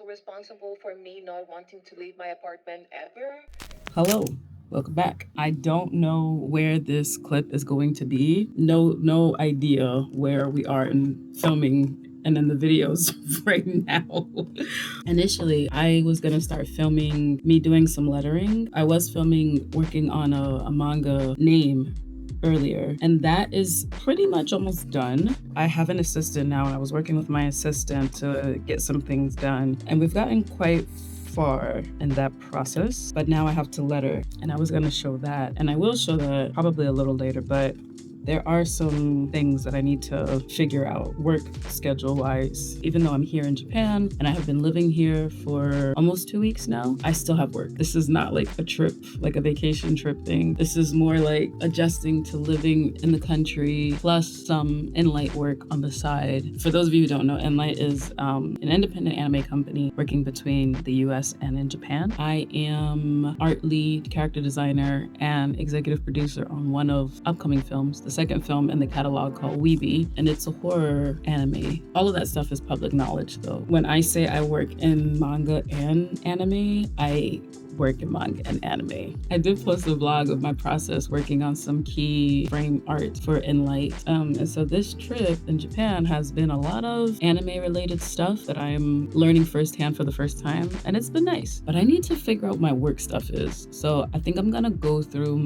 responsible for me not wanting to leave my apartment ever. Hello, welcome back. I don't know where this clip is going to be. No idea where we are in filming and in the videos right now. Initially, I was gonna start filming me doing some lettering. I was filming working on a manga name earlier, and that is pretty much almost done. I have an assistant now, and I was working with my assistant to get some things done, and we've gotten quite far in that process, but now I have to letter, and I was going to show that, and I will show that probably a little later, but there are some things that I need to figure out work schedule wise. Even though I'm here in Japan and I have been living here for almost 2 weeks now, I still have work. This is not like a trip, like a vacation trip thing. This is more like adjusting to living in the country plus some Enlight work on the side. For those of you who don't know, Enlight is an independent anime company working between the US and in Japan. I am art lead, character designer, and executive producer on one of upcoming films, the second film in the catalog called Weeby, and it's a horror anime. All of that stuff is public knowledge though. When I say I work in manga and anime, I work in manga and anime. I did post a vlog of my process working on some key frame art for Enlight. And so this trip in Japan has been a lot of anime related stuff that I'm learning firsthand for the first time. And it's been nice, but I need to figure out what my work stuff is. So I think I'm gonna go through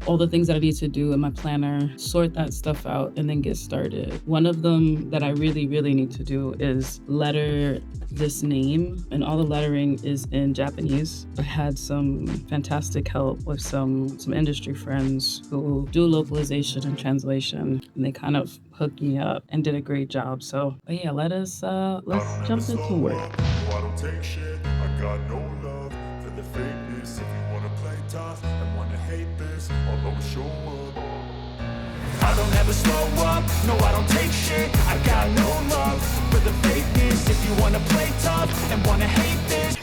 all the things that I need to do in my planner, sort that stuff out, and then get started. One of them that I really need to do is letter this name, and all the lettering is in Japanese. I had some fantastic help with some industry friends who do localization and translation, and they kind of hooked me up and did a great job. So yeah, let's jump into work. I don't take shit, I got no love for the fakeness. If you wanna play tough and wanna hate this, I'll always show up. I don't ever slow up, no I don't take shit. I got no love for the fakeness. If you wanna play tough and wanna hate this.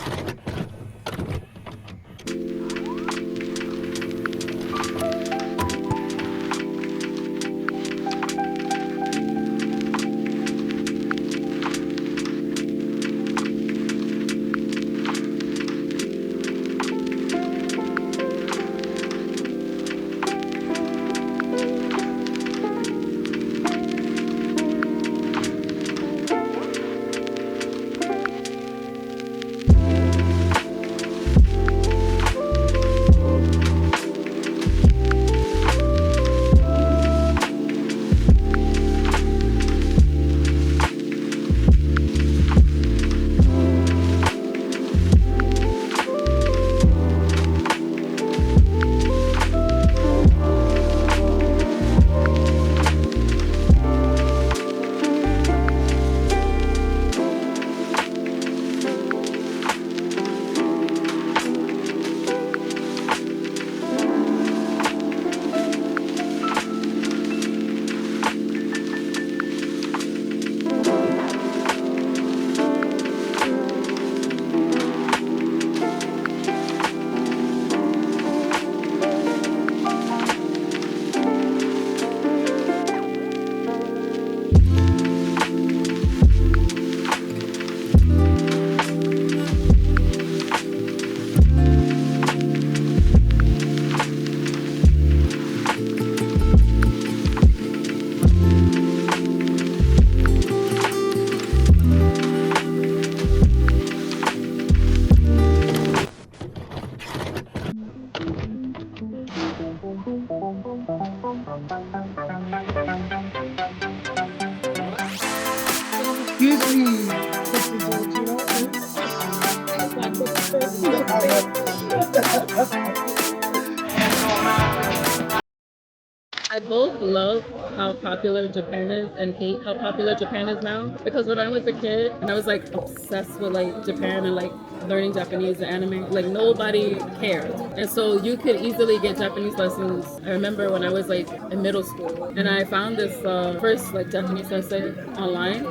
I both love how popular Japan is and hate how popular Japan is now. Because when I was a kid and I was like obsessed with like Japan and like learning Japanese and anime, like nobody cared. And so you could easily get Japanese lessons. I remember when I was like in middle school and I found this first like Japanese sensei online.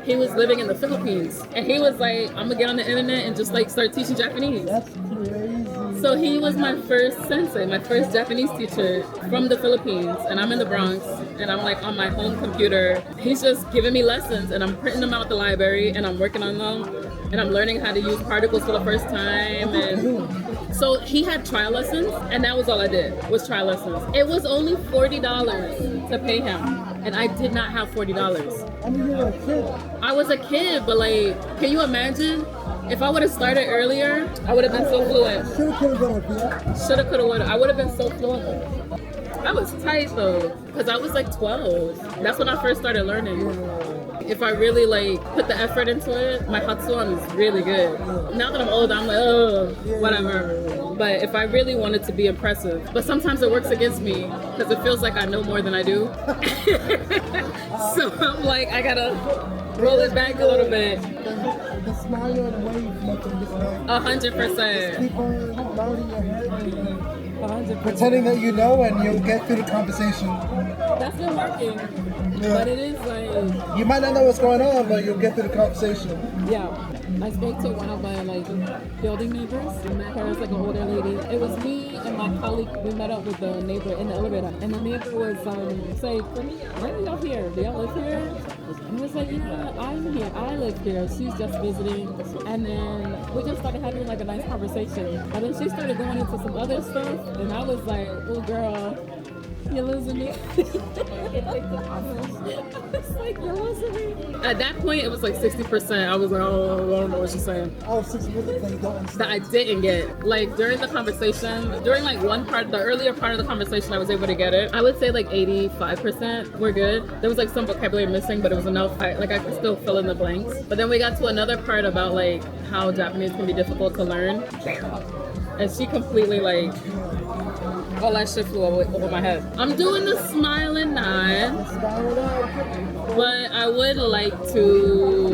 He was living in the Philippines and he was like, I'm gonna get on the internet and just like start teaching Japanese. That's crazy. So he was my first sensei, my first Japanese teacher from the Philippines, and I'm in the Bronx. and I'm like on my home computer. He's just giving me lessons, and I'm printing them out at the library, and I'm working on them, and I'm learning how to use particles for the first time. And so he had trial lessons, and that was all I did, was trial lessons. It was only $40 to pay him, and I did not have $40. I mean, you were a kid. I was a kid, but like, can you imagine? If I would have started earlier, I would have been so fluent. Shoulda, coulda, done with that. Shoulda, coulda, woulda. I would have been so fluent. I was tight though, because I was like 12. That's when I first started learning. If I really like put the effort into it, my Hatsuan is really good. Now that I'm old, I'm like, oh, whatever. But if I really wanted to be impressive, but sometimes it works against me because it feels like I know more than I do. So I'm like, I gotta roll it back a little bit. The smile on the wave making this like 100%. keep on nodding your head, 100%. pretending that you know, and you'll get through the conversation. That's been working. Yeah. But it is like, You might not know what's going on, but you'll get through the conversation. yeah. I spoke to one of my like building neighbors. I met her as like an older lady. It was me and my colleague. We met up with the neighbor in the elevator, and the neighbor was saying, "Why are y'all here? Do y'all live here?" And I was like, "Yeah, I'm here. I live here." She's just visiting, and then we just started having like a nice conversation. And then she started going into some other stuff, and I was like, "Oh, girl, you're losing me." I was like, you're losing me. At that point, it was like 60%. I was like, oh, I don't know what she's saying. Oh, 6 minutes that you don't understand. That I didn't get. Like during the conversation, during like one part, the earlier part of the conversation, I was able to get it. I would say like 85% were good. There was like some vocabulary missing, but it was enough. I could still fill in the blanks. But then we got to another part about like how Japanese can be difficult to learn. And she completely like, all that shit flew over my head. I'm doing the smile and nod, Spiral out. but I would like to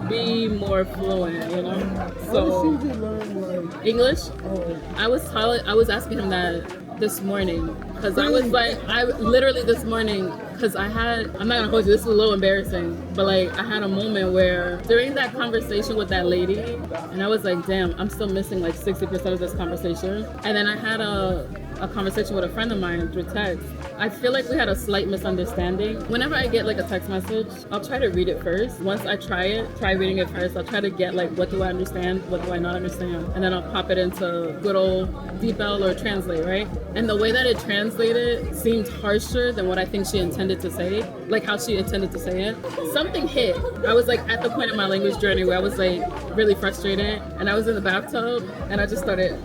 be more fluent, you know? How So, did you learn like? English? Oh, I was asking him that this morning because I was like, I literally this morning because I'm not gonna hold you, this is a little embarrassing, but like I had a moment where during that conversation with that lady, and I was like, damn, I'm still missing like 60% of this conversation. And then I had a conversation with a friend of mine through text. I feel like we had a slight misunderstanding. Whenever I get like a text message, I'll try to read it first. Once I try reading it first, I'll try to get like, what do I understand? What do I not understand? And then I'll pop it into good old DeepL or Translate, right? And the way that it translated seemed harsher than what I think she intended to say, like how she intended to say it. Something hit. I was like at the point in my language journey where I was like really frustrated, and I was in the bathtub, and I just started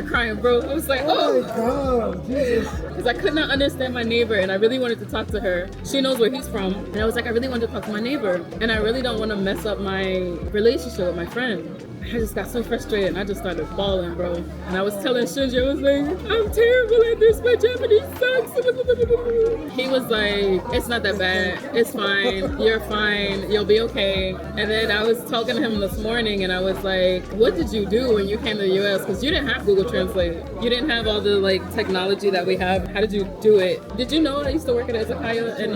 crying, bro. I was like, oh my oh, God, Jesus. because I could not understand my neighbor, and I really wanted to talk to her. She knows where he's from, and I was like, I really wanted to talk to my neighbor, and I really don't want to mess up my relationship with my friend. I just got so frustrated, and I just started bawling, bro. And I was telling Shinji, I was like, I'm terrible at this, my Japanese sucks. He was like, it's not that bad, it's fine, you're fine, you'll be okay. And then I was talking to him this morning, and I was like, what did you do when you came to the US? Because you didn't have Google Translate. You didn't have all the like technology that we have. How did you do it? Did you know I used to work at Izakaya in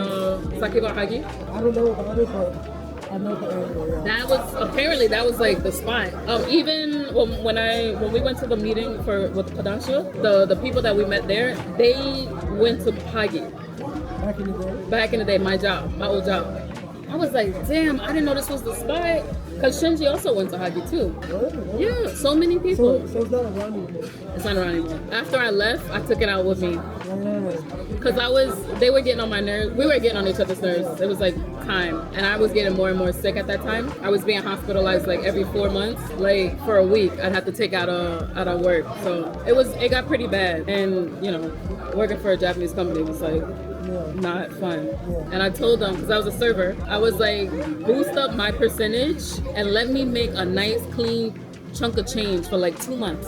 Sakibahagi? I don't know about it, but I know the area. Yeah. That was like the spot. Even when we went to the meeting with Kodansha, the people that we met there, they went to Hagi. Back in the day, my old job. I was like, damn, I didn't know this was the spot. Because Shinji also went to Hagi too. Really? Yeah, so many people. So it's not around anymore. It's not around anymore. After I left, I took it out with me. Yeah. Because they were getting on my nerves. We were getting on each other's nerves. It was like time. And I was getting more and more sick at that time. I was being hospitalized like every 4 months. Like for a week, I'd have to take out of work. So it got pretty bad. And, you know, working for a Japanese company was like, not fun. And I told them, because I was a server, I was like, boost up my percentage and let me make a nice clean chunk of change for like 2 months,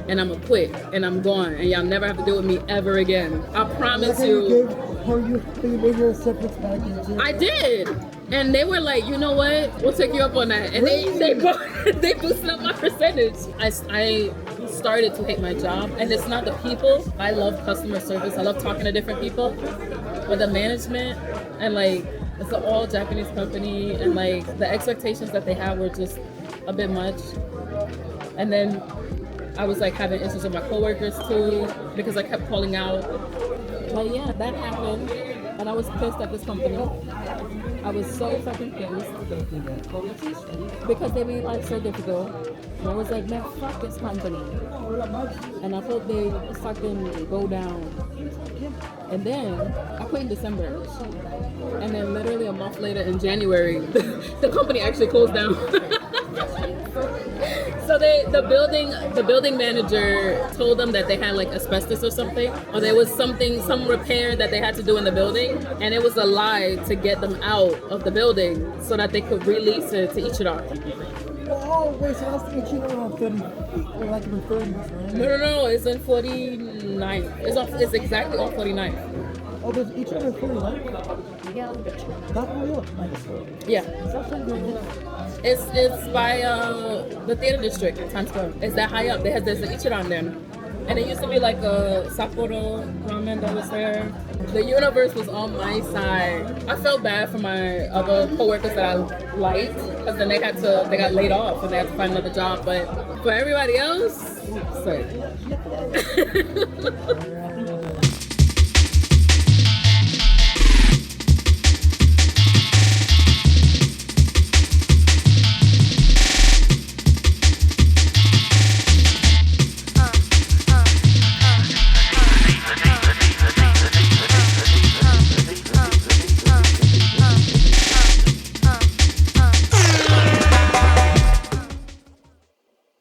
and I'm gonna quit and I'm gone, and y'all never have to deal with me ever again. I promise you. You made your acceptance package. I did. And they were like, you know what? We'll take you up on that. And they boosted up my percentage. I started to hate my job, and it's not the people. I love customer service. I love talking to different people. But the management and like it's an all Japanese company, and like the expectations that they had were just a bit much. And then I was like having issues with my coworkers too because I kept calling out But yeah, that happened, and I was pissed at this company. I was so fucking pissed because they made life so difficult. And I was like, man, fuck this company. And I hope they fucking go down. And then I quit in December. And then literally a month later in January, the company actually closed down. So the building manager told them that they had like asbestos or something, or there was some repair that they had to do in the building, and it was a lie to get them out of the building so that they could release it to Ichiran. Oh, wait, so that's the Ichiran on 30, like in the 30s, right? No, it's in 49. It's exactly on 49. Oh, there's Ichiran in 49? Yeah. That's New York. Yeah. It's by the theater district in Times Square. It's that high up. There's an Ichiran there. And it used to be like a Sapporo ramen that was there. The universe was on my side. I felt bad for my other coworkers that I liked, because then they got laid off and they had to find another job. But for everybody else, sorry.